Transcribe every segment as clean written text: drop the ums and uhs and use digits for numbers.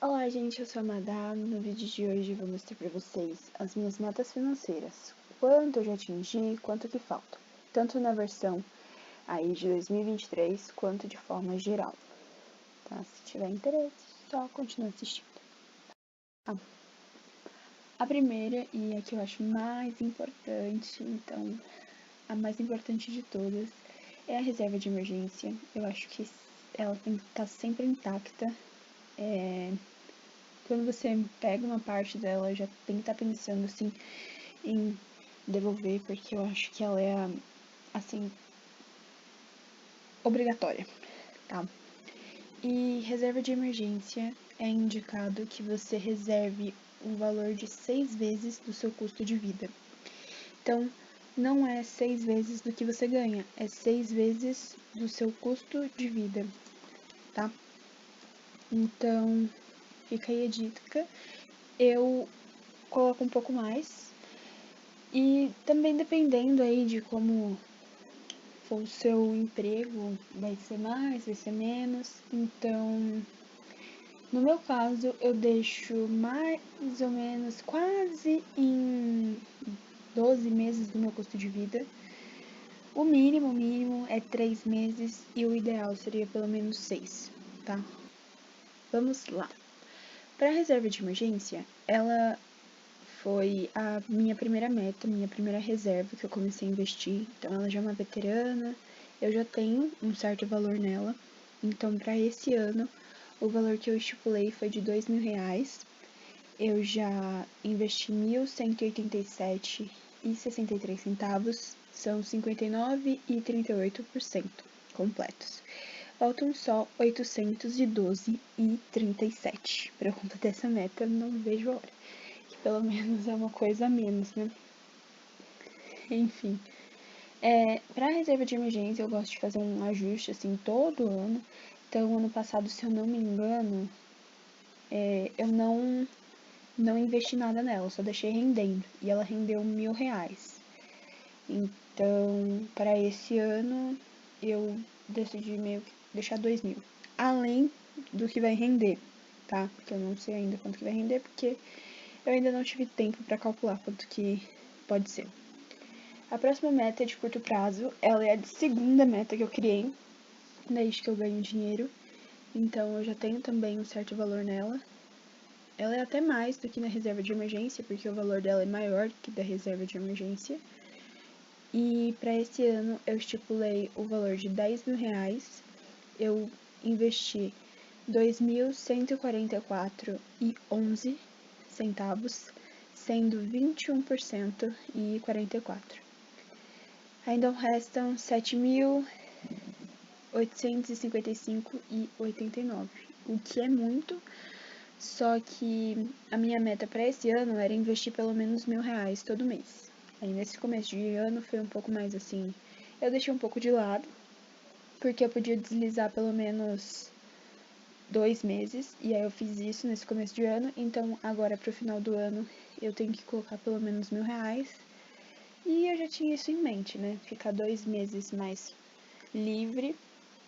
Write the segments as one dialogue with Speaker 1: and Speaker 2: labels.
Speaker 1: Olá gente, eu sou a Madá. No vídeo de hoje vou mostrar para vocês as minhas metas financeiras. Quanto eu já atingi, quanto que falta. Tanto na versão aí de 2023, quanto de forma geral. Tá? Se tiver interesse, só continua assistindo. A primeira, e a que eu acho mais importante, então a mais importante de todas, é a reserva de emergência. Eu acho que ela tem que estar sempre intacta. Quando você pega uma parte dela, já tem que estar pensando, assim, em devolver, porque eu acho que ela é, assim, obrigatória, tá? E reserva de emergência é indicado que você reserve um valor de 6 vezes do seu custo de vida. Então, não é 6 vezes do que você ganha, é 6 vezes do seu custo de vida, tá? Então, fica aí a dica. Eu coloco um pouco mais. E também dependendo aí de como for o seu emprego, vai ser mais, vai ser menos. Então, no meu caso, eu deixo mais ou menos quase em 12 meses do meu custo de vida. O mínimo é 3 meses e o ideal seria pelo menos 6, tá? Vamos lá. Para a reserva de emergência, ela foi a minha primeira meta, minha primeira reserva que eu comecei a investir. Então, ela já é uma veterana, eu já tenho um certo valor nela. Então, para esse ano, o valor que eu estipulei foi de R$ 2.000. Eu já investi R$ 1.187,63, são 59,38% completos. Faltam só 812,37 para eu completar essa meta, não vejo a hora. Que pelo menos é uma coisa a menos, né? Enfim. Para a reserva de emergência, eu gosto de fazer um ajuste, assim, todo ano. Então, ano passado, se eu não me engano, eu não investi nada nela, só deixei rendendo. E ela rendeu R$ 1.000. Então, para esse ano, eu decidi meio que deixar 2.000. Além do que vai render, tá? Porque eu não sei ainda quanto que vai render, porque eu ainda não tive tempo para calcular quanto que pode ser. A próxima meta é de curto prazo, ela é a segunda meta que eu criei, desde que eu ganho dinheiro. Então, eu já tenho também um certo valor nela. Ela é até mais do que na reserva de emergência, porque o valor dela é maior que da reserva de emergência. E para esse ano eu estipulei o valor de R$ 10.000. Eu investi R$ 2.144,11, sendo 21% e 44%. Ainda restam R$ 7.855,89, o que é muito. Só que a minha meta para esse ano era investir pelo menos R$ 1.000 todo mês. Aí nesse começo de ano foi um pouco mais assim, eu deixei um pouco de lado, porque eu podia deslizar pelo menos 2 meses, e aí eu fiz isso nesse começo de ano. Então agora pro final do ano eu tenho que colocar pelo menos R$ 1.000, e eu já tinha isso em mente, né? Ficar 2 meses mais livre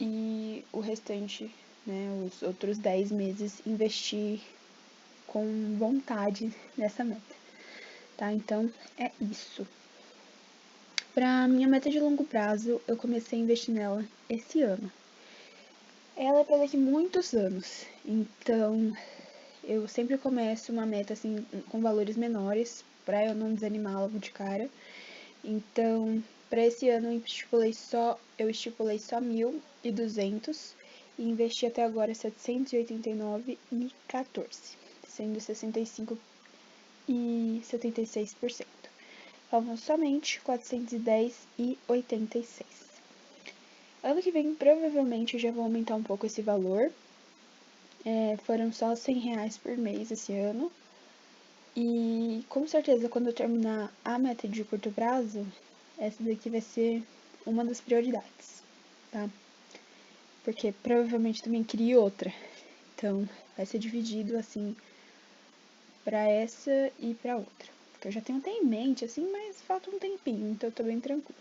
Speaker 1: e o restante, né, os outros 10 meses investir com vontade nessa meta, tá? Então, é isso. Pra minha meta de longo prazo, eu comecei a investir nela esse ano. Ela é pra daqui muitos anos, então eu sempre começo uma meta assim com valores menores, pra eu não desanimar logo de cara. Então, para esse ano eu estipulei só 1.200 e investi até agora 789,14, sendo 65 e 76%. Faltam somente 410,86. Ano que vem, provavelmente, eu já vou aumentar um pouco esse valor. Foram só R$ 100 por mês esse ano. E, com certeza, quando eu terminar a meta de curto prazo, essa daqui vai ser uma das prioridades, tá? Porque provavelmente também crie outra. Então, vai ser dividido, assim, pra essa e pra outra. Porque eu já tenho até em mente, assim, mas falta um tempinho, então eu tô bem tranquila.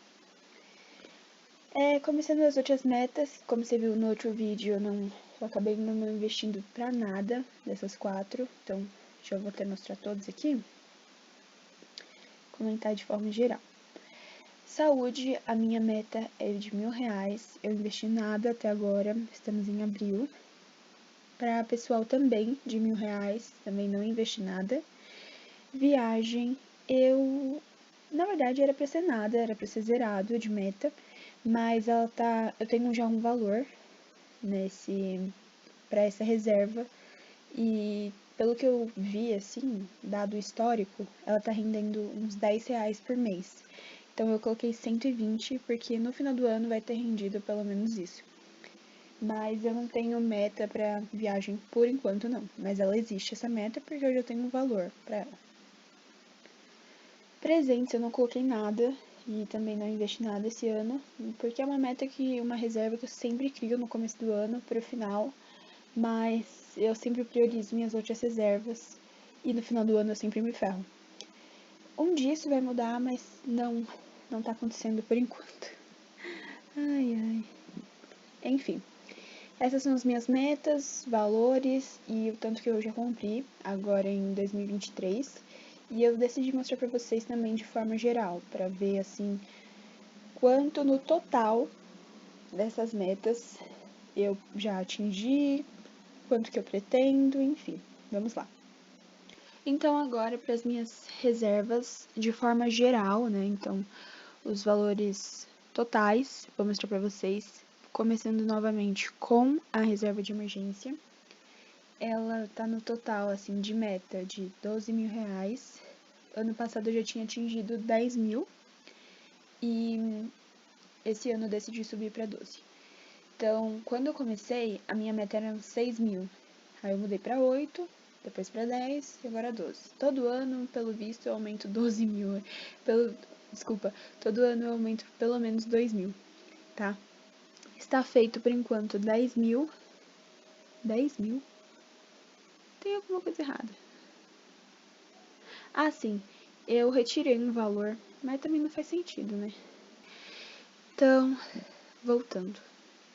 Speaker 1: Começando as outras metas, como você viu no outro vídeo, eu acabei não investindo pra nada dessas 4, então já vou até mostrar todos aqui, comentar de forma geral. Saúde, a minha meta é de R$1.000, eu investi nada até agora, estamos em abril. Para pessoal também, de R$1.000, também não investi nada. Viagem, na verdade era pra ser nada, era pra ser zerado de meta, mas eu tenho já um valor para essa reserva, e pelo que eu vi, assim, dado o histórico, ela tá rendendo uns R$10 por mês. Então eu coloquei 120, porque no final do ano vai ter rendido pelo menos isso. Mas eu não tenho meta pra viagem por enquanto não, mas ela existe essa meta porque eu já tenho um valor pra ela. Presentes eu não coloquei nada e também não investi nada esse ano, porque é uma reserva que eu sempre crio no começo do ano pro final, mas eu sempre priorizo minhas outras reservas e no final do ano eu sempre me ferro. Um dia isso vai mudar, mas não tá acontecendo por enquanto. Ai. Enfim, essas são as minhas metas, valores e o tanto que eu já cumpri agora em 2023. E eu decidi mostrar pra vocês também de forma geral, pra ver assim quanto no total dessas metas eu já atingi, quanto que eu pretendo, enfim. Vamos lá. Então agora para as minhas reservas de forma geral, né? Então os valores totais, vou mostrar para vocês, começando novamente com a reserva de emergência. Ela tá no total, assim, de meta de R$12.000. Ano passado eu já tinha atingido 10 mil e esse ano eu decidi subir para 12. Então, quando eu comecei, a minha meta era 6 mil. Aí eu mudei para 8, depois para 10 e agora 12. Todo ano, pelo visto, eu aumento 12 mil. Desculpa, todo ano eu aumento pelo menos 2 mil, tá? Está feito por enquanto 10 mil. 10 mil? Tem alguma coisa errada. Ah, sim, eu retirei um valor, mas também não faz sentido, né? Então, voltando.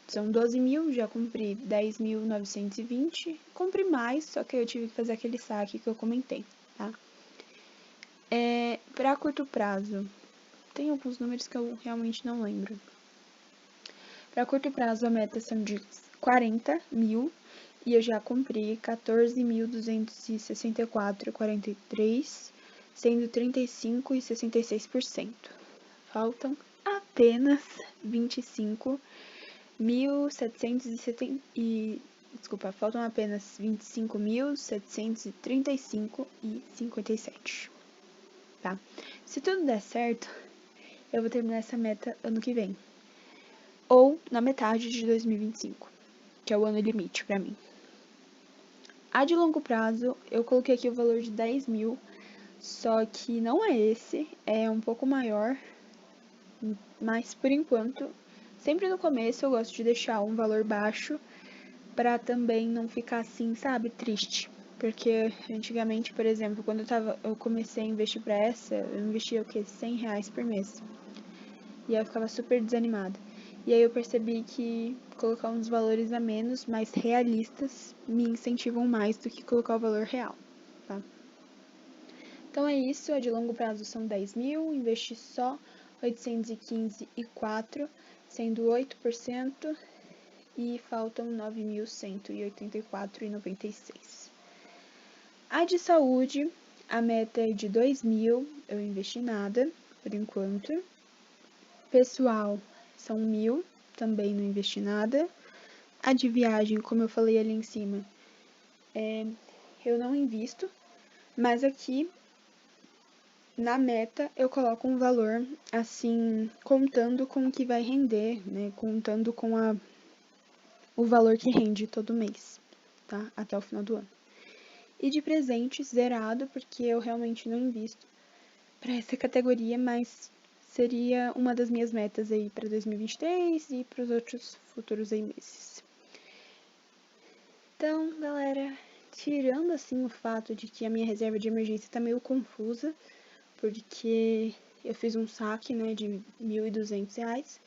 Speaker 1: São 12 mil, já cumpri 10.920. Cumpri mais, só que eu tive que fazer aquele saque que eu comentei, tá? Pra curto prazo, tem alguns números que eu realmente não lembro. Pra curto prazo, a meta são de 40 mil e eu já cumpri 14.264,43, sendo 35 e 66%. Faltam apenas 25.770 desculpa, faltam apenas 25.735,57, tá? Se tudo der certo, eu vou terminar essa meta ano que vem, ou na metade de 2025, que é o ano limite pra mim. A de longo prazo, eu coloquei aqui o valor de 10 mil, só que não é esse, é um pouco maior, mas por enquanto, sempre no começo eu gosto de deixar um valor baixo pra também não ficar assim, sabe, triste. Porque antigamente, por exemplo, quando eu comecei a investir pra essa, eu investia o quê? R$100 por mês. E aí eu ficava super desanimada. E aí eu percebi que colocar uns valores a menos, mais realistas, me incentivam mais do que colocar o valor real, tá? Então é isso, a de longo prazo são 10 mil, investi só 815,4, sendo 8%, e faltam 9.184,96. A de saúde, a meta é de 2 mil, eu investi nada, por enquanto. Pessoal, são 1.000, também não investi nada. A de viagem, como eu falei ali em cima, eu não invisto, mas aqui na meta eu coloco um valor, assim, contando com o que vai render, né? Contando com o valor que rende todo mês, tá? Até o final do ano. E de presente, zerado, porque eu realmente não invisto para essa categoria, mas seria uma das minhas metas aí para 2023 e para os outros futuros aí meses. Então, galera, tirando assim o fato de que a minha reserva de emergência tá meio confusa, porque eu fiz um saque, né, de R$1.200,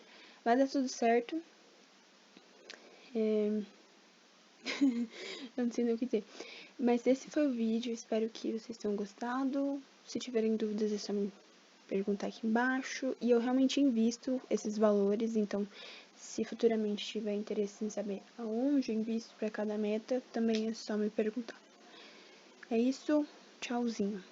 Speaker 1: Vai dar tudo certo. Eu não sei nem o que dizer. Mas esse foi o vídeo, espero que vocês tenham gostado. Se tiverem dúvidas, é só me perguntar aqui embaixo. E eu realmente invisto esses valores, então se futuramente tiver interesse em saber aonde eu invisto para cada meta, também é só me perguntar. É isso, tchauzinho.